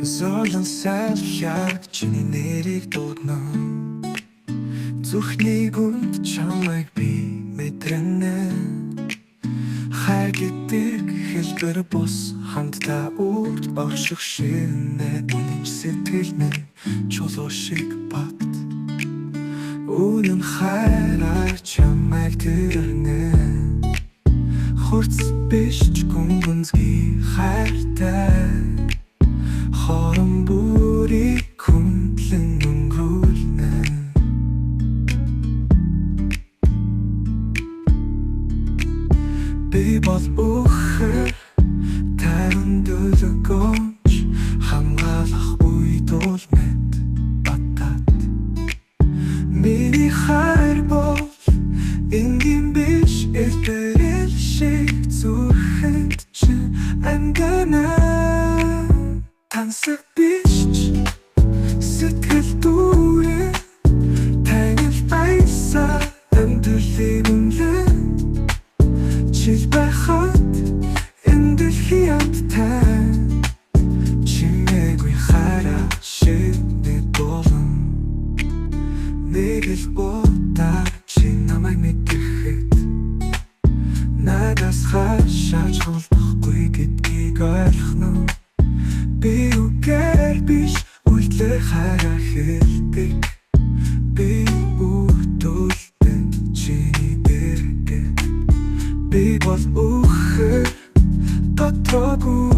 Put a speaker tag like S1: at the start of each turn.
S1: Золон салхиаг чиний нэрийг дуудна. Зүрхний гүнд чамайг би мэдрэнэ. Хайр гэдэг хэлбэр бус хамтдаа үрд орших шинэ. Үнэн сэтгэл минь чулуу шиг бат. Үнэн хайраар чамайг тэрнэ. Хурц биш ч гүнзгий хайртай. Хорон бүрийг хүндлэн өнгөрүүлнэ. Би бол үхэр тайван дөлөгөөч хамгаалах үед бол мэд батат. Миний хайр бол энгийн биш эрдэрэл шиг зүрхэнд чи ангана. Тансаг биш сэтгэл дүүрэн тангил байсан амьдралын үнэн чил байхад энэ дэлхий амттай чимээгүй хайраа шинэ болон нэг л бодаа чи намайг мэдрэхэд надаас хашааж холбохгүй гэдгийг ойлгоно. Би үгээр биш үлдлэр хайраа хэлдэг. Би бүтүүлдэг чиний дэргэ. Би бол үхэр дотроогүй